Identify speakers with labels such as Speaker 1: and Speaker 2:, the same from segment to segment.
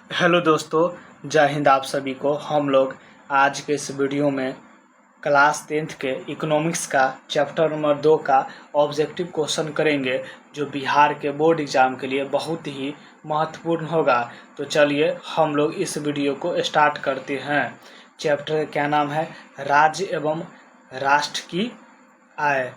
Speaker 1: Hello दोस्तों, जय हिंद। आप सभी को हम लोग आज के इस वीडियो में क्लास 10th के इकोनॉमिक्स का चैप्टर नंबर 2 का ऑब्जेक्टिव क्वेश्चन करेंगे, जो बिहार के बोर्ड एग्जाम के लिए बहुत ही महत्वपूर्ण होगा। तो चलिए हम लोग इस वीडियो को स्टार्ट करते हैं। चैप्टर का क्या नाम है? राज्य एवं राष्ट्र की आय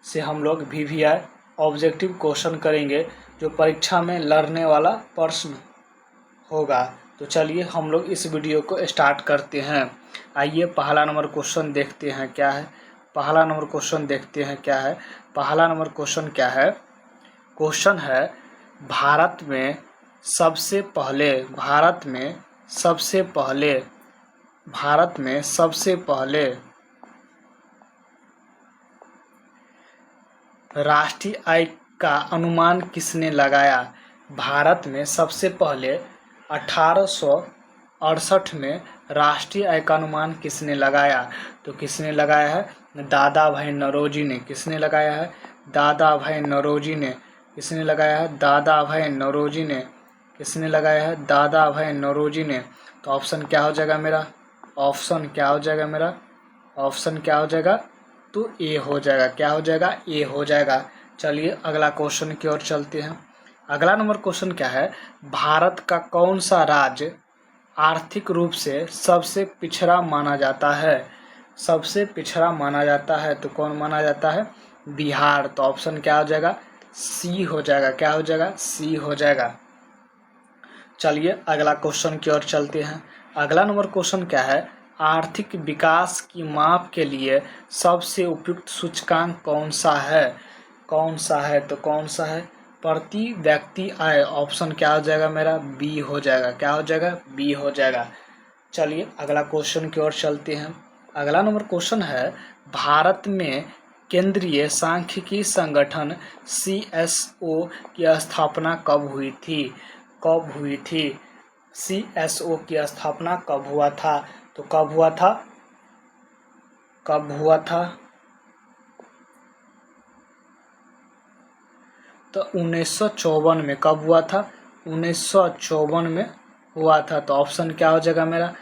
Speaker 1: से हम लोग VVI ऑब्जेक्टिव क्वेश्चन करेंगे, जो परीक्षा में लड़ने वाला प्रश्न होगा। तो चलिए हम लोग इस वीडियो को स्टार्ट करते हैं। आइए पहला नंबर क्वेश्चन देखते हैं क्या है। पहला नंबर क्वेश्चन देखते हैं क्या है। पहला नंबर क्वेश्चन क्या है? क्वेश्चन है, भारत में सबसे पहले राष्ट्रीय आय का अनुमान किसने लगाया? भारत में सबसे पहले 1868 में राष्ट्रीय आय का अनुमान किसने लगाया? तो किसने लगाया है? दादा भाई नौरोजी ने। किसने लगाया है? दादा भाई नौरोजी ने। किसने लगाया है? दादा भाई नौरोजी ने। किसने लगाया है? दादा भाई नौरोजी ने। तो ऑप्शन क्या हो जाएगा मेरा? ऑप्शन क्या हो जाएगा मेरा? ऑप्शन क्या हो जाएगा? तो ए हो जाएगा। क्या हो जाएगा? ए हो जाएगा। चलिए अगला क्वेश्चन की ओर चलते हैं। अगला नंबर क्वेश्चन क्या है? भारत का कौन सा राज्य आर्थिक रूप से सबसे पिछड़ा माना जाता है? सबसे पिछड़ा माना जाता है तो कौन माना जाता है? बिहार। तो ऑप्शन क्या हो जाएगा? सी हो जाएगा। क्या हो जाएगा? सी हो जाएगा। चलिए अगला क्वेश्चन की ओर चलते हैं। अगला नंबर क्वेश्चन क्या है? आर्थिक विकास की माप के लिए सबसे उपयुक्त सूचकांक कौन सा है? कौन सा है? तो कौन सा है? प्रति व्यक्ति आय। ऑप्शन क्या हो जाएगा मेरा? बी हो जाएगा। क्या हो जाएगा? बी हो जाएगा। चलिए अगला क्वेश्चन की ओर चलते हैं। अगला नंबर क्वेश्चन है, भारत में केंद्रीय सांख्यिकी संगठन CSO की स्थापना कब हुई थी? कब हुई थी? CSO की स्थापना कब हुआ था? तो कब हुआ था? कब हुआ था? तो 1954 में। कब हुआ था? 1954 में हुआ था। तो ऑप्शन क्या हो जाएगा मेरा?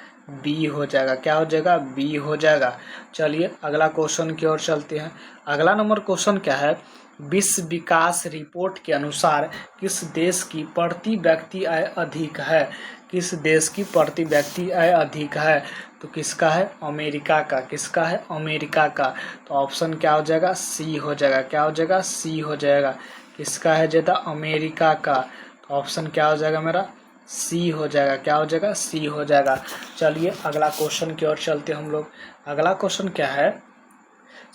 Speaker 1: बी हो जाएगा। क्या हो जाएगा? बी हो जाएगा। चलिए अगला क्वेश्चन की ओर चलते हैं। अगला नंबर क्वेश्चन क्या है? विश्व विकास रिपोर्ट के अनुसार किस देश की प्रति व्यक्ति आय अधिक है? किस देश की प्रति व्यक्ति आय अधिक है? तो किसका है? अमेरिका का। किसका है? अमेरिका का। तो ऑप्शन क्या हो जाएगा? सी हो जाएगा। क्या हो जाएगा? सी हो जाएगा। किसका है ज़्यादा? अमेरिका का। तो ऑप्शन क्या हो जाएगा मेरा? सी हो जाएगा। क्या हो जाएगा? सी हो जाएगा। चलिए अगला क्वेश्चन की ओर चलते हम लोग। अगला क्वेश्चन क्या है?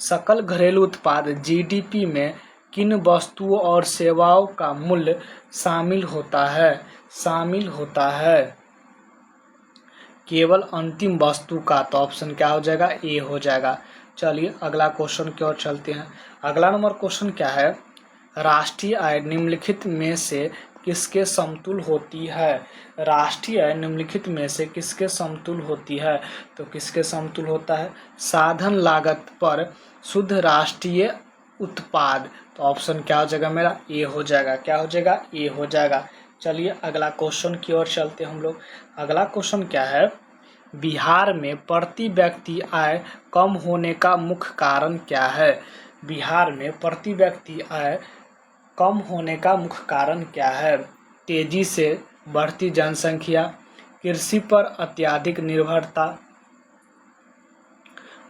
Speaker 1: सकल घरेलू उत्पाद GDP में किन वस्तुओं और सेवाओं का मूल्य शामिल होता है? शामिल होता है केवल अंतिम वस्तु का। तो ऑप्शन क्या हो जाएगा? ए हो जाएगा। चलिए अगला क्वेश्चन की ओर चलते हैं। अगला नंबर क्वेश्चन क्या है? राष्ट्रीय आय निम्नलिखित में से किसके समतुल होती है? राष्ट्रीय आय निम्नलिखित में से किसके समतुल होती है? तो किसके समतुल होता है? साधन लागत पर शुद्ध राष्ट्रीय उत्पाद। तो ऑप्शन क्या हो जाएगा मेरा? ए हो जाएगा। क्या हो जाएगा? ए हो जाएगा। चलिए अगला क्वेश्चन की ओर चलते हम लोग। अगला क्वेश्चन क्या है? बिहार में प्रति व्यक्ति आय कम होने का मुख्य कारण क्या है? बिहार में प्रति व्यक्ति आय कम होने का मुख्य कारण क्या है? तेजी से बढ़ती जनसंख्या, कृषि पर अत्यधिक निर्भरता,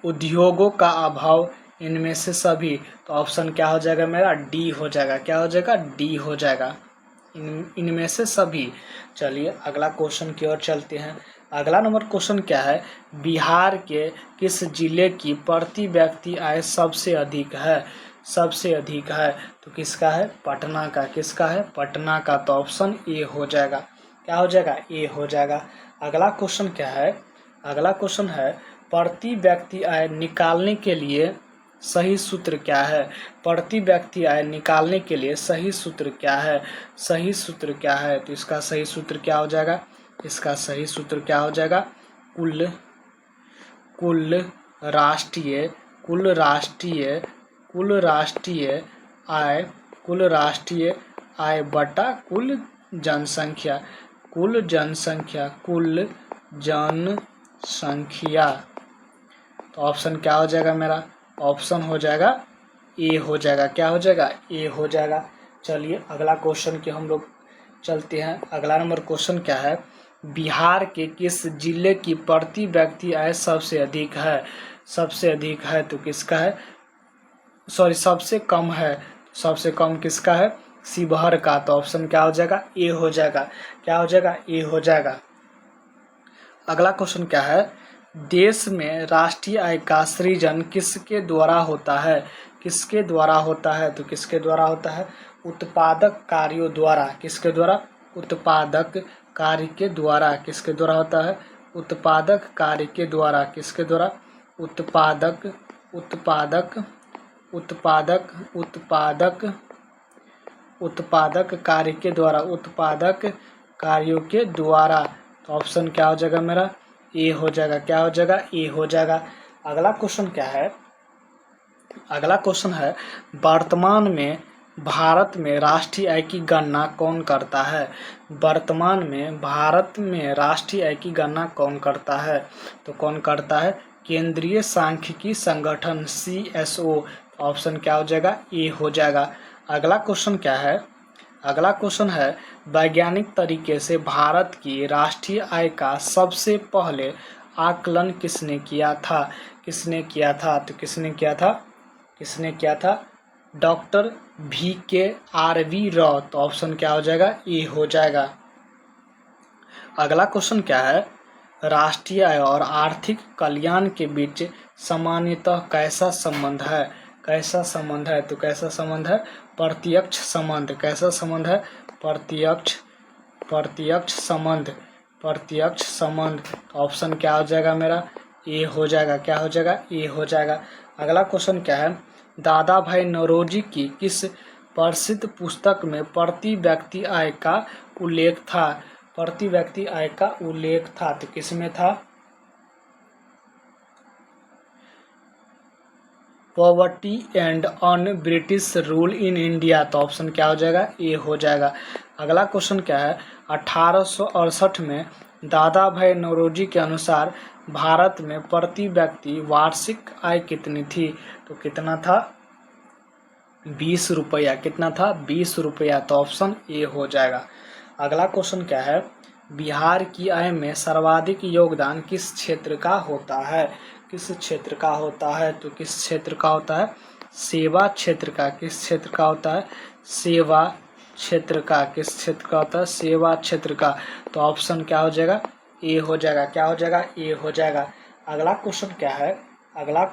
Speaker 1: उद्योगों का अभाव, इनमें से सभी। तो ऑप्शन क्या हो जाएगा मेरा? डी हो जाएगा। क्या हो जाएगा? डी हो जाएगा। इनमें से सभी। चलिए अगला क्वेश्चन की ओर चलते हैं। अगला नंबर क्वेश्चन क्या है? बिहार के किस जिले की प्रति व्यक्ति आय सबसे अधिक है? सबसे अधिक है तो किसका है? पटना का। किसका है? पटना का। तो ऑप्शन ए हो जाएगा। क्या हो जाएगा? ए हो जाएगा। अगला क्वेश्चन क्या है? अगला क्वेश्चन है, प्रति व्यक्ति आय निकालने के लिए सही सूत्र क्या है? प्रति व्यक्ति आय निकालने के लिए सही सूत्र क्या है? सही सूत्र क्या है? तो इसका सही सूत्र क्या हो जाएगा? इसका सही सूत्र क्या हो जाएगा? कुल राष्ट्रीय कुल राष्ट्रीय कुल राष्ट्रीय आय कुल राष्ट्रीय आय बटा कुल जनसंख्या। कुल जनसंख्या, कुल जनसंख्या। तो ऑप्शन क्या हो जाएगा मेरा? ऑप्शन हो जाएगा ए हो जाएगा। क्या हो जाएगा? ए हो जाएगा। चलिए अगला क्वेश्चन के हम लोग चलते हैं। अगला नंबर क्वेश्चन क्या है? बिहार के किस जिले की प्रति व्यक्ति आय सबसे अधिक है? सबसे अधिक है तो किसका है? सॉरी, सबसे कम है। सबसे कम किसका है? शिवहर का। तो ऑप्शन क्या हो जाएगा? ए हो जाएगा। क्या हो जाएगा? ए हो जाएगा। अगला क्वेश्चन क्या है? देश में राष्ट्रीय आय का सृजन किसके द्वारा होता है? किसके द्वारा होता है? तो किसके द्वारा होता है? उत्पादक कार्यों द्वारा। किसके द्वारा? उत्पादक कार्य के द्वारा। किसके द्वारा होता है? उत्पादक कार्य के द्वारा। किसके द्वारा? उत्पादक उत्पादक उत्पादक उत्पादक उत्पादक कार्य के द्वारा। उत्पादक कार्यों के द्वारा। तो ऑप्शन क्या हो जाएगा मेरा? ए हो जाएगा। क्या हो जाएगा? ए हो जाएगा। अगला क्वेश्चन क्या है? अगला क्वेश्चन है, वर्तमान में भारत में राष्ट्रीय आय की गणना कौन करता है? वर्तमान में भारत में राष्ट्रीय आय की गणना कौन करता है? तो कौन करता है? केंद्रीय सांख्यिकी संगठन, CSO। ऑप्शन क्या हो जाएगा? ए हो जाएगा। अगला क्वेश्चन क्या है? अगला क्वेश्चन है, वैज्ञानिक तरीके से भारत की राष्ट्रीय आय का सबसे पहले आकलन किसने किया था? किसने किया था? तो किसने किया था? किसने किया था? Doctor VKRV Rao. तो ऑप्शन क्या हो जाएगा? ए हो जाएगा। अगला क्वेश्चन क्या है? राष्ट्रीय आय और आर्थिक कल्याण के बीच सामान्यतः कैसा संबंध है? कैसा संबंध है? तो कैसा संबंध है? प्रत्यक्ष संबंध। कैसा संबंध है? प्रत्यक्ष संबंध। प्रत्यक्ष संबंध। ऑप्शन क्या हो जाएगा मेरा? ए हो जाएगा। क्या हो जाएगा? ए हो जाएगा। अगला क्वेश्चन क्या है? दादा भाई नौरोजी की किस प्रसिद्ध पुस्तक में प्रति व्यक्ति आय का उल्लेख था? प्रति व्यक्ति आय का उल्लेख था। तो किसमें था? Poverty and on British rule in India. तो ऑप्शन क्या हो जाएगा? ए हो जाएगा। अगला क्वेश्चन क्या है? 1868 में दादा भाई नौरोजी के अनुसार भारत में प्रति व्यक्ति वार्षिक आय कितनी थी? तो कितना था? 20 रुपया। कितना था? 20 रुपया। तो ऑप्शन ए हो जाएगा। अगला क्वेश्चन क्या है? बिहार की आय में सर्वाधिक योगदान किस क्षेत्र का होता है? किस क्षेत्र का होता है? तो किस क्षेत्र का होता है? सेवा क्षेत्र का। किस क्षेत्र का होता है? सेवा क्षेत्र का। किस क्षेत्र का होता है? सेवा क्षेत्र का। तो ऑप्शन क्या हो जाएगा? ए हो जाएगा। क्या हो जाएगा? ए हो जाएगा। अगला क्वेश्चन क्या है? अगला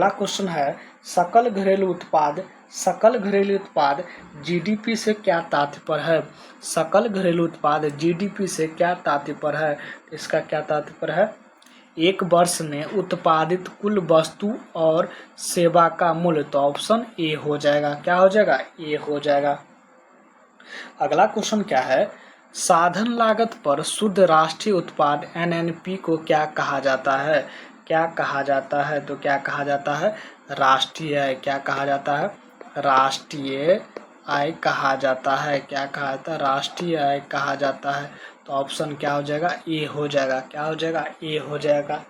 Speaker 1: क्वेश्चन है सकल घरेलू उत्पाद। सकल घरेलू उत्पाद GDP से क्या तात्पर्य है? सकल घरेलू उत्पाद GDP से क्या तात्पर्य है? इसका क्या तात्पर्य है? एक वर्ष में उत्पादित कुल वस्तु और सेवा का मूल्य। तो ऑप्शन ए हो जाएगा। क्या हो जाएगा? ए हो जाएगा। अगला क्वेश्चन क्या है? साधन लागत पर शुद्ध राष्ट्रीय उत्पाद NNP को क्या कहा जाता है? क्या कहा जाता है? तो क्या कहा जाता है? राष्ट्रीय आय। क्या कहा जाता है? राष्ट्रीय आय कहा जाता है। क्या कहा जाता है? राष्ट्रीय आय कहा जाता है। तो ऑप्शन क्या हो जाएगा? ए हो जाएगा। क्या हो जाएगा? ए हो जाएगा।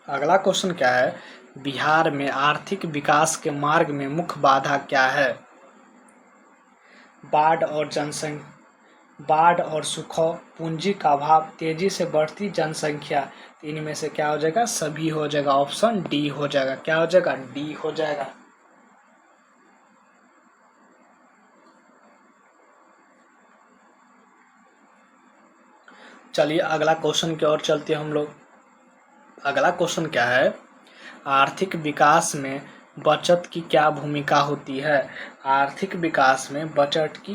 Speaker 1: अगला क्वेश्चन क्या है? बिहार में आर्थिक विकास के मार्ग में मुख्य बाधा क्या है? बाढ़ और सूखा, पूंजी का अभाव, तेजी से बढ़ती जनसंख्या। इनमें से क्या हो जाएगा? सभी हो जाएगा। ऑप्शन डी हो जाएगा। क्या हो जाएगा? डी हो जाएगा। चलिए अगला क्वेश्चन की ओर चलते हैं हम लोग। अगला क्वेश्चन क्या है? आर्थिक विकास में बचत की क्या भूमिका होती है? आर्थिक विकास में बचत की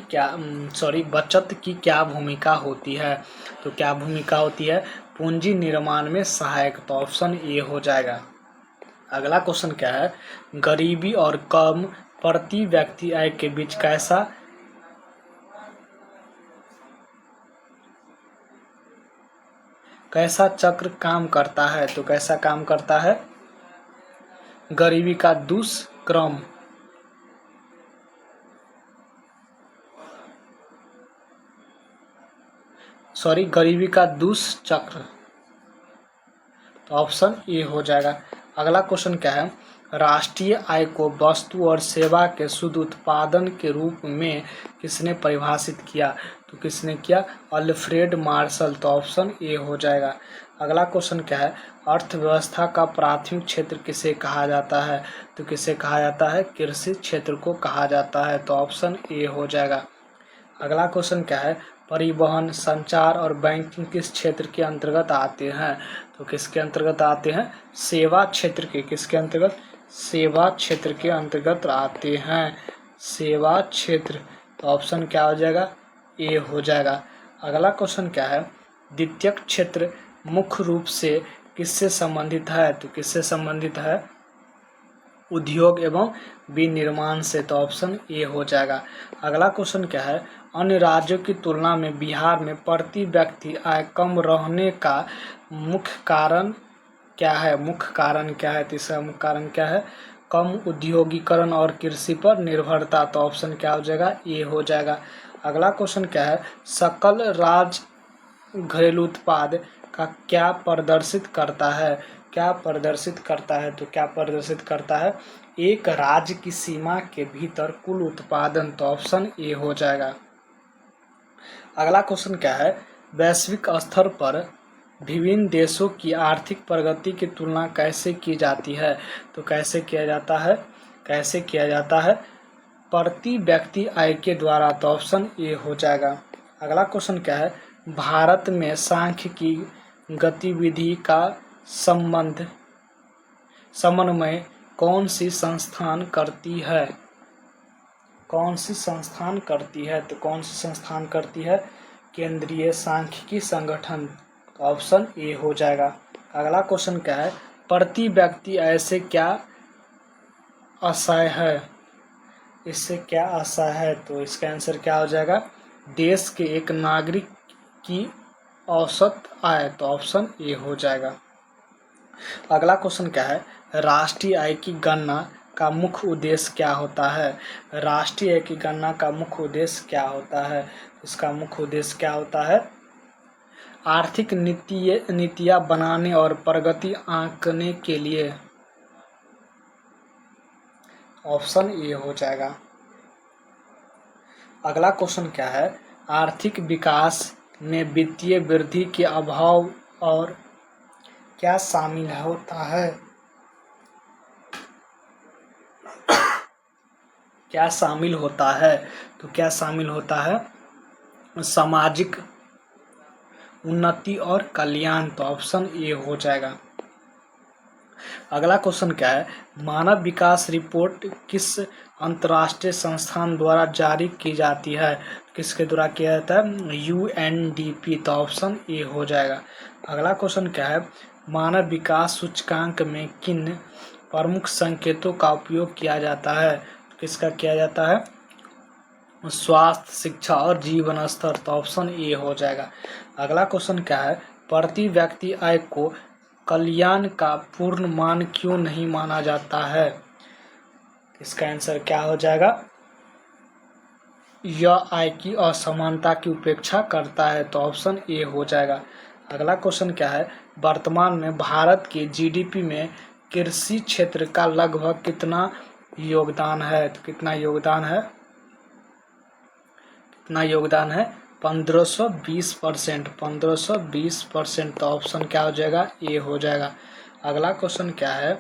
Speaker 1: क्या भूमिका होती है? तो क्या भूमिका होती है? पूंजी निर्माण में सहायक। तो ऑप्शन ए हो जाएगा। अगला क्वेश्चन क्या है? गरीबी और कम प्रति व्यक्ति आय के बीच कैसा चक्र काम करता है? तो कैसा काम करता है? गरीबी का दुष्क्रम। गरीबी का दुष्चक्र, तो ऑप्शन ए हो जाएगा। अगला क्वेश्चन क्या है, राष्ट्रीय आय को वस्तु और सेवा के शुद्ध उत्पादन के रूप में किसने परिभाषित किया, तो किसने किया, अल्फ्रेड मार्शल, तो ऑप्शन ए हो जाएगा। अगला क्वेश्चन क्या है, अर्थव्यवस्था का प्राथमिक क्षेत्र किसे कहा जाता है, तो किसे कहा जाता है, कृषि क्षेत्र को कहा जाता है, तो ऑप्शन ए हो जाएगा। अगला क्वेश्चन क्या है, परिवहन, संचार और बैंकिंग किस क्षेत्र के अंतर्गत आते हैं, तो किसके अंतर्गत आते हैं, सेवा क्षेत्र के, किसके अंतर्गत, सेवा क्षेत्र के अंतर्गत आते हैं, सेवा क्षेत्र, तो ऑप्शन क्या हो जाएगा, ए हो जाएगा। अगला क्वेश्चन क्या है, द्वितीयक क्षेत्र मुख्य रूप से किससे संबंधित है, तो किससे संबंधित है, उद्योग एवं विनिर्माण से, तो ऑप्शन ए हो जाएगा। अगला क्वेश्चन क्या है, अन्य राज्यों की तुलना में बिहार में प्रति व्यक्ति आय कम रहने का मुख्य कारण क्या है, मुख्य कारण क्या है, तीसरा मुख्य कारण क्या है, कम उद्योगीकरण और कृषि पर निर्भरता, तो ऑप्शन क्या हो जाएगा, ए हो जाएगा। अगला क्वेश्चन क्या है, सकल राज्य घरेलू उत्पाद का क्या प्रदर्शित करता है, क्या प्रदर्शित करता है, तो क्या प्रदर्शित करता है, एक राज्य की सीमा के भीतर कुल उत्पादन, तो ऑप्शन ए हो जाएगा। अगला क्वेश्चन क्या है, वैश्विक स्तर पर विभिन्न देशों की आर्थिक प्रगति की तुलना कैसे की जाती है, तो कैसे किया जाता है, कैसे किया जाता है, प्रति व्यक्ति आय के द्वारा, तो ऑप्शन ए हो जाएगा। अगला क्वेश्चन क्या है, भारत में सांख्य की गतिविधि का समन्वय कौन सी संस्थान करती है, कौन सी संस्थान करती है, तो कौन सी संस्थान करती है, केंद्रीय सांख्यिकी संगठन, तो ऑप्शन ए हो जाएगा। अगला क्वेश्चन क्या है, प्रति व्यक्ति आय से क्या आशय है, इससे क्या आशय है, तो इसका आंसर क्या हो जाएगा, देश के एक नागरिक की औसत आय, तो ऑप्शन ए हो जाएगा। अगला क्वेश्चन क्या है, राष्ट्रीय आय की गणना का मुख्य उद्देश्य क्या होता है, राष्ट्रीय आय की गणना का मुख्य उद्देश्य क्या होता है, इसका मुख्य उद्देश्य क्या होता है, आर्थिक नीतियाँ बनाने और प्रगति आंकने के लिए, ऑप्शन ए हो जाएगा। अगला क्वेश्चन क्या है, आर्थिक विकास में वित्तीय वृद्धि के अभाव और क्या शामिल होता है, क्या शामिल होता है, तो क्या शामिल होता है, सामाजिक उन्नति और कल्याण, तो ऑप्शन ए हो जाएगा। अगला क्वेश्चन क्या है, मानव विकास रिपोर्ट किस अंतर्राष्ट्रीय संस्थान द्वारा जारी की जाती है, किसके द्वारा किया जाता है, यूएनडीपी, तो ऑप्शन ए हो जाएगा। अगला क्वेश्चन क्या है, मानव विकास सूचकांक में किन प्रमुख संकेतों का उपयोग किया जाता है, किसका किया जाता है, स्वास्थ्य, शिक्षा और जीवन स्तर, तो ऑप्शन ए हो जाएगा। अगला क्वेश्चन क्या है, प्रति व्यक्ति आय को कल्याण का पूर्ण मान क्यों नहीं माना जाता है, इसका आंसर क्या हो जाएगा, यह आय की असमानता की उपेक्षा करता है, तो ऑप्शन ए हो जाएगा। अगला क्वेश्चन क्या है, वर्तमान में भारत के जीडीपी में कृषि क्षेत्र का लगभग कितना योगदान है, तो कितना योगदान है, कितना योगदान है, 1520%, 1520%, तो ऑप्शन क्या हो जाएगा, ए हो जाएगा। अगला क्वेश्चन क्या है,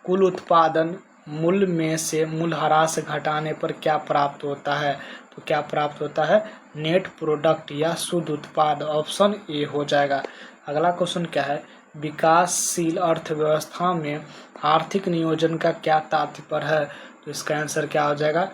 Speaker 1: कुल उत्पादन मूल्य में से मूल्यह्रास घटाने पर क्या प्राप्त होता है, तो क्या प्राप्त होता है, नेट प्रोडक्ट या शुद्ध उत्पाद, ऑप्शन ए हो जाएगा। अगला क्वेश्चन क्या है, विकासशील अर्थव्यवस्था में आर्थिक नियोजन का क्या तात्पर्य है, तो इसका आंसर क्या हो जाएगा,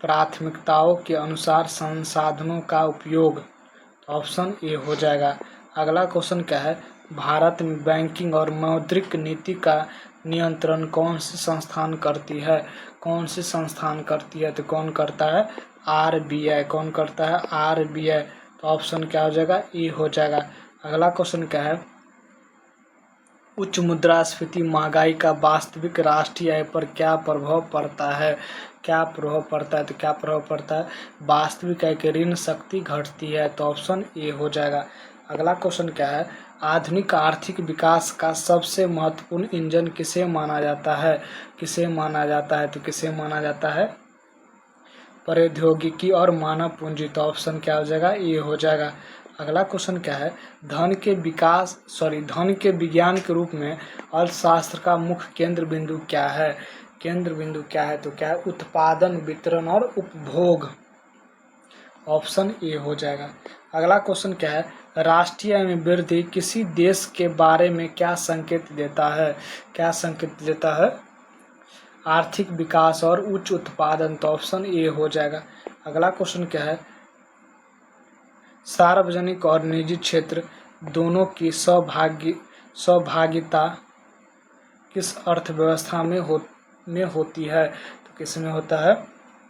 Speaker 1: प्राथमिकताओं के अनुसार संसाधनों का उपयोग, तो ऑप्शन ए हो जाएगा। अगला क्वेश्चन क्या है, भारत में बैंकिंग और मौद्रिक नीति का नियंत्रण कौन सी संस्थान करती है, कौन सी संस्थान करती है, तो कौन करता है, आरबीआई, कौन करता है, आरबीआई, तो ऑप्शन क्या हो जाएगा, ए हो जाएगा। अगला क्वेश्चन क्या है, उच्च मुद्रास्फीति महंगाई का वास्तविक राष्ट्रीय आय पर क्या प्रभाव पड़ता है? क्या प्रभाव पड़ता है? तो क्या प्रभाव पड़ता है? वास्तविक आय की ऋण शक्ति घटती है, तो ऑप्शन ए हो जाएगा। अगला क्वेश्चन क्या है? आधुनिक आर्थिक विकास का सबसे महत्वपूर्ण इंजन किसे माना जाता है? किसे माना जाता है? तो किसे माना जाता है? प्रौद्योगिकी और मानव पूंजी, तो ऑप्शन क्या हो जाएगा? ए हो जाएगा। अगला क्वेश्चन क्या है? धन के विज्ञान के रूप में अर्थशास्त्र का मुख्य केंद्र बिंदु क्या है? केंद्र बिंदु क्या है? तो क्या है? उत्पादन, वितरण और उपभोग, ऑप्शन ए हो जाएगा। अगला क्वेश्चन क्या है? राष्ट्रीय आय में वृद्धि किसी देश के बारे में क्या संकेत देता है? क्या संकेत देता है? आर्थिक विकास और उच्च उत्पादन, तो ऑप्शन ए हो जाएगा। अगला क्वेश्चन क्या है? सार्वजनिक और निजी क्षेत्र दोनों की सहभागिता किस अर्थव्यवस्था में होती है? तो किस में होता है?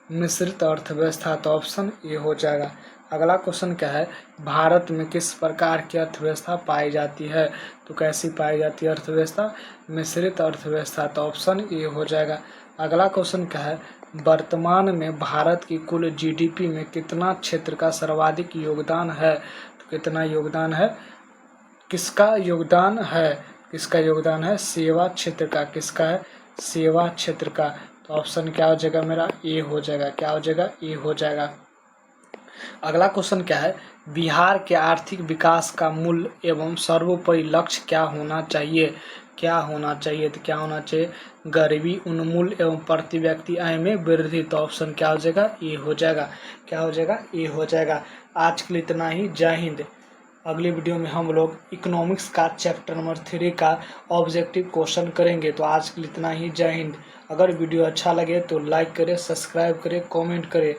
Speaker 1: मिश्रित अर्थव्यवस्था, तो ऑप्शन ए हो जाएगा। अगला क्वेश्चन क्या है? भारत में किस प्रकार की अर्थव्यवस्था पाई जाती है? तो कैसी पाई जाती है अर्थव्यवस्था? मिश्रित अर्थव्यवस्था, तो ऑप्शन ए हो जाएगा। अगला क्वेश्चन क्या है? वर्तमान में भारत की कुल जीडीपी में कितना क्षेत्र का सर्वाधिक योगदान है? तो कितना योगदान है? किसका योगदान है? किसका योगदान है? सेवा क्षेत्र का। किसका है? सेवा क्षेत्र का, तो ऑप्शन क्या हो जाएगा मेरा? ए हो जाएगा। क्या हो जाएगा? ए हो जाएगा। अगला क्वेश्चन क्या है? बिहार के आर्थिक विकास का मूल एवं सर्वोपरि लक्ष्य क्या होना चाहिए? क्या होना चाहिए? तो क्या होना चाहिए? गरीबी उन्मूलन एवं प्रति व्यक्ति आय में वृद्धि, तो ऑप्शन क्या हो जाएगा? ए हो जाएगा। क्या हो जाएगा? ए हो जाएगा। आज के लिए इतना ही। जय हिंद। अगली वीडियो में हम लोग इकोनॉमिक्स का चैप्टर नंबर 3 का ऑब्जेक्टिव क्वेश्चन करेंगे। तो आज के लिए इतना ही। जय हिंद। अगर वीडियो अच्छा लगे तो लाइक करें, सब्सक्राइब करें, कमेंट करें।